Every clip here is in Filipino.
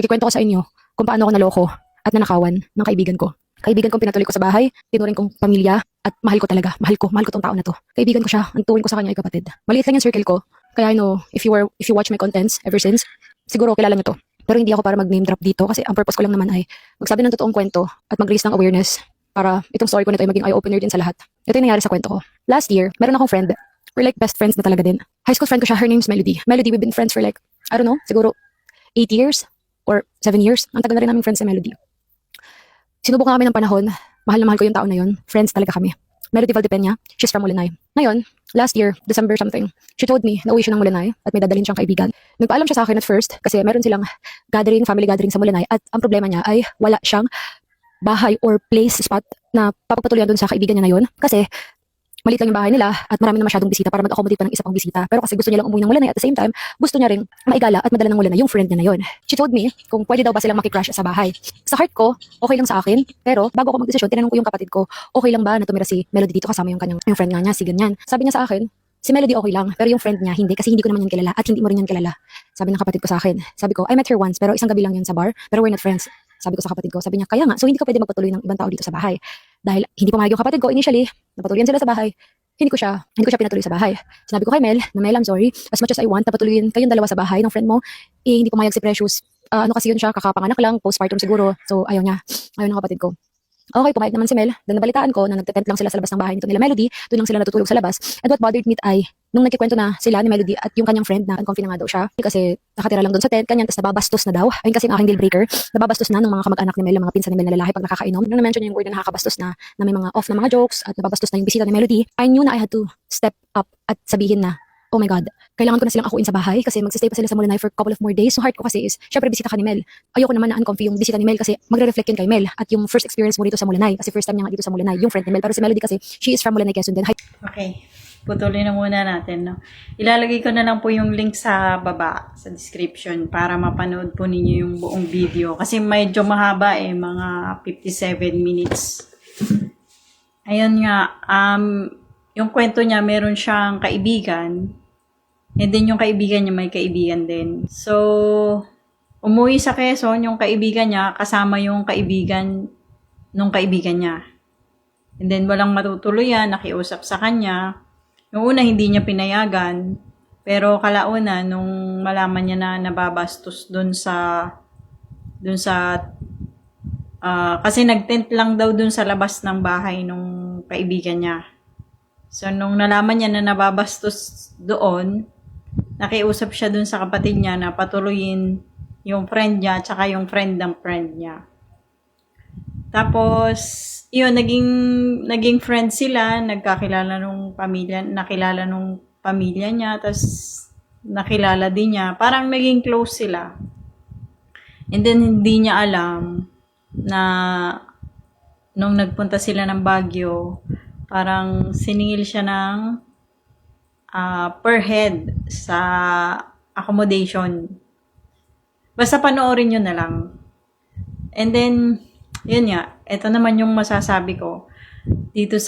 Ikikwento ko sa inyo kung paano ako naloko at nanakawan ng kaibigan ko. Kaibigan kong pinatuloy ko sa bahay, tinuring kong pamilya, at mahal ko talaga. Mahal ko tong tao na to. Kaibigan ko siya, ang tuwing ko sa kanya ay kapatid. Maliit lang yung circle ko, kaya I know, if you watch my contents ever since, siguro kilala niyo to. Pero hindi ako para mag-name drop dito kasi ang purpose ko lang naman ay magsabi ng totoong kwento at mag-raise ng awareness para itong story ko nito ay maging eye-opener din sa lahat. Ito yung nangyari sa kwento ko. Last year, meron akong friend. We're like best friends na talaga din. High school friend ko siya, her name's Melody. Melody, we've been friends for like, I don't know, siguro 8 years or 7 years. Ang tagal na rin namin friends sa Melody. Sinubok na kami ng panahon. Mahal na mahal ko yung tao na yun. Friends talaga kami. Melody Valdepeña, she's from Mulanay. Ngayon, last year, December something, she told me na uwi siya ng Mulanay at may dadalhin siyang kaibigan. Nagpaalam siya sa akin at first kasi meron silang gathering, family gathering sa Mulanay at ang problema niya ay wala siyang bahay or place, spot na papagpatuloyan doon sa kaibigan niya na yun kasi maliit lang yung bahay nila at marami na masyadong bisita para mag-accommodate pa ng isa pang bisita. Pero kasi gusto niya lang umuwi ng Mulanay at the same time, gusto niya ring maigala at madala ng Mulanay yung friend niya na yun. She told me kung pwede daw ba silang makicrash sa bahay. Sa heart ko, okay lang sa akin. Pero bago ako magdesisyon, tinanong ko yung kapatid ko, okay lang ba na tumira si Melody dito kasama yung friend nga niya, si ganyan. Sabi niya sa akin, si Melody okay lang, pero yung friend niya hindi kasi hindi ko naman yan kilala at hindi mo rin yan kilala. Sabi ng kapatid ko sa akin. Sabi ko, I met her once pero isang gabi lang yun sa bar, pero we're not friends. Sabi ko sa kapatid ko, sabi niya, kaya nga, so hindi ka pwede magpatuloy ng ibang tao dito sa bahay. Dahil hindi pumayag yung kapatid ko initially, napatuloyan sila sa bahay. Hindi ko siya pinatuloy sa bahay. Sinabi ko kay Mel, na Mel, I'm sorry, as much as I want, napatuloyin kayong dalawa sa bahay ng friend mo, hindi pumayag si Precious. Ano kasi yun siya, kakapanganak lang, postpartum siguro. So ayaw niya, ayaw ng kapatid ko. Okay, pumayag naman si Mel. Then nabalitaan ko na nagte-tent lang sila sa labas ng bahay nito nila Melody, doon lang sila natutulog sa labas. And what bothered me ay, nung nagkikwento na sila ni Melody at yung kanyang friend na uncomfy na nga daw siya, kasi nakatira lang doon sa tent, kanyan, tapos nababastos na daw. Ayun kasi ang aking deal breaker, nababastos na ng mga kamag-anak ni Mel, mga pinsan ni Mel na lalaki pag nakakainom. Nung na-mention niya yung word na nakakabastos na may mga off na mga jokes at nababastos na yung bisita ni Melody, I knew na I had to step up at sabihin na, oh my God, kailangan ko na silang akuin sa bahay kasi magsistay pa sila sa Mulanay for a couple of more days. So heart ko kasi is, syempre bisita ka ni Mel. Ayoko naman na uncomfy yung bisita ni Mel kasi magre-reflect yun kay Mel at yung first experience mo dito sa Mulanay kasi first time niya nga dito sa Mulanay, yung friend ni Mel. Pero si Melody kasi, she is from Mulanay, Quezon din. Okay, putulin na muna natin. No? Ilalagay ko na lang po yung link sa baba, sa description, para mapanood po ninyo yung buong video. Kasi medyo mahaba mga 57 minutes. Ayun nga, yung kwento niya, meron siyang kaibigan, and then yung kaibigan niya may kaibigan din. So, umuwi sa Quezon, yung kaibigan niya, kasama yung kaibigan nung kaibigan niya. And then, walang matutuluyan, nakiusap sa kanya. Yung una, hindi niya pinayagan. Pero kalauna, nung malaman niya na nababastos kasi nag-tent lang daw dun sa labas ng bahay nung kaibigan niya. So, nung nalaman niya na nababastos doon, nakiusap siya dun sa kapatid niya na patuloyin yung friend niya tsaka yung friend ng friend niya. Tapos, yun, naging friend sila, nakilala nung pamilya niya, tapos nakilala din niya. Parang naging close sila. And then, hindi niya alam na nung nagpunta sila ng Baguio, parang siningil siya ng per head sa accommodation. Basta panoorin nyo na lang. And then, yun nga, ito naman yung masasabi ko dito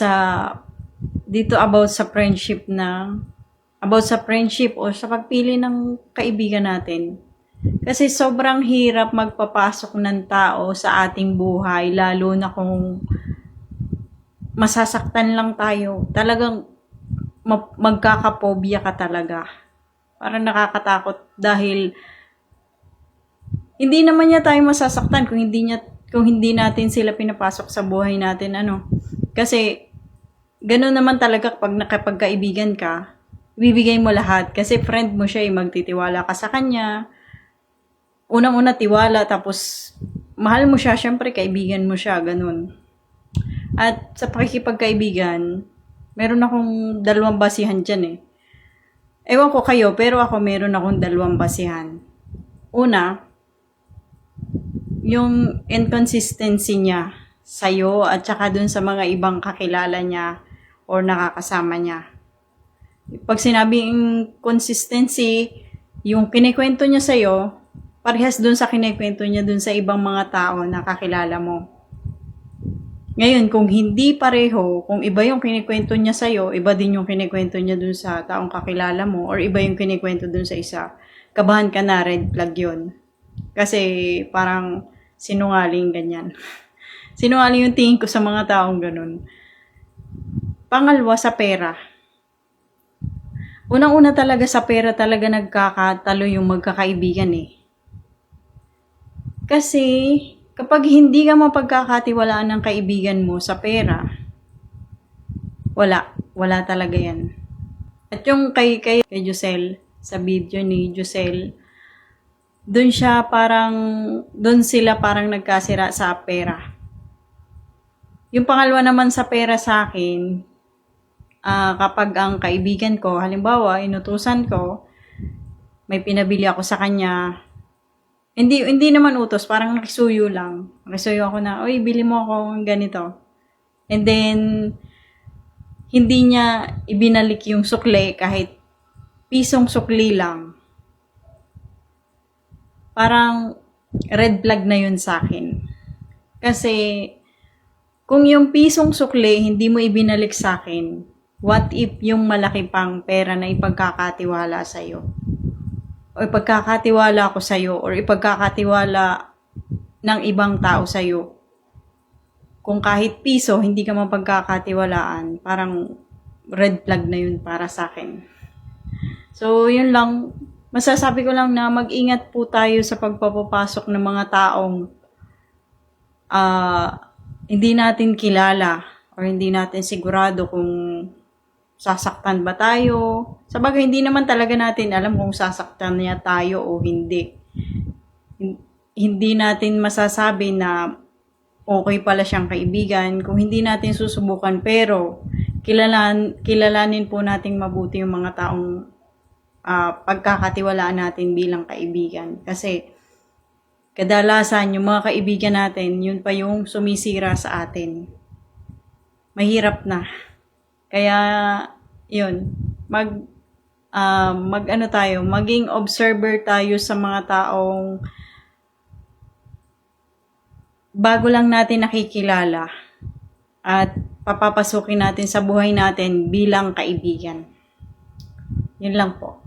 about sa friendship o sa pagpili ng kaibigan natin. Kasi sobrang hirap magpapasok ng tao sa ating buhay, lalo na kung masasaktan lang tayo. Talagang magkakapobia ka talaga. Parang nakakatakot dahil hindi naman niya tayo masasaktan kung hindi natin sila pinapasok sa buhay natin, Kasi gano'n naman talaga kapag nakapagkaibigan ka, bibigay mo lahat kasi friend mo siya, magtitiwala ka sa kanya. Unang-una tiwala, tapos mahal mo siya, syempre kaibigan mo siya, ganun. At sa pakikipagkaibigan, meron akong 2 basihan dyan Ewan ko kayo, pero ako meron akong 2 basihan. Una, yung inconsistency niya sa'yo at saka dun sa mga ibang kakilala niya or nakakasama niya. Pag sinabing consistency, yung kinikwento niya sa'yo, parehas dun sa kinikwento niya dun sa ibang mga tao na kakilala mo. Ngayon, kung hindi pareho, kung iba yung kinikwento niya sa'yo, iba din yung kinikwento niya dun sa taong kakilala mo, or iba yung kinikwento dun sa isa, kabahan ka na, red flag yun. Kasi parang sinungaling ganyan. Sinungaling yung tingin ko sa mga taong ganun. Pangalawa, sa pera. Unang-una talaga sa pera talaga nagkakatalo yung magkakaibigan eh. Kasi kapag hindi ka mapagkakatiwalaan ng kaibigan mo sa pera, wala talaga yan. At yung kay Josel, sa video ni Josel, doon sila parang nagkasira sa pera. Yung pangalawa naman sa pera sa akin, kapag ang kaibigan ko, halimbawa, inutusan ko, may pinabili ako sa kanya, hindi naman utos, parang nakisuyo lang. Nakisuyo ako na, oy, bili mo ako ganito. And then, hindi niya ibinalik yung sukli kahit pisong sukli lang. Parang red flag na yun sa akin. Kasi, kung yung pisong sukli hindi mo ibinalik sa akin, what if yung malaki pang pera na ipagkakatiwala sa'yo? O ipagkakatiwala ko sa'yo or ipagkakatiwala ng ibang tao sa'yo. Kung kahit piso, hindi ka mapagkakatiwalaan, parang red flag na yun para sa akin. So, yun lang. Masasabi ko lang na mag-ingat po tayo sa pagpapapasok ng mga taong hindi natin kilala or hindi natin sigurado kung sasaktan ba tayo. Sabagay, hindi naman talaga natin alam kung sasaktan niya tayo o hindi. Hindi natin masasabi na okay pala siyang kaibigan kung hindi natin susubukan, pero kilalanin po nating mabuti yung mga taong pagkakatiwalaan natin bilang kaibigan. Kasi kadalasan yung mga kaibigan natin, yun pa yung sumisira sa atin. Mahirap na. Kaya, yun, maging observer tayo sa mga taong bago lang natin nakikilala at papapasukin natin sa buhay natin bilang kaibigan. Yun lang po.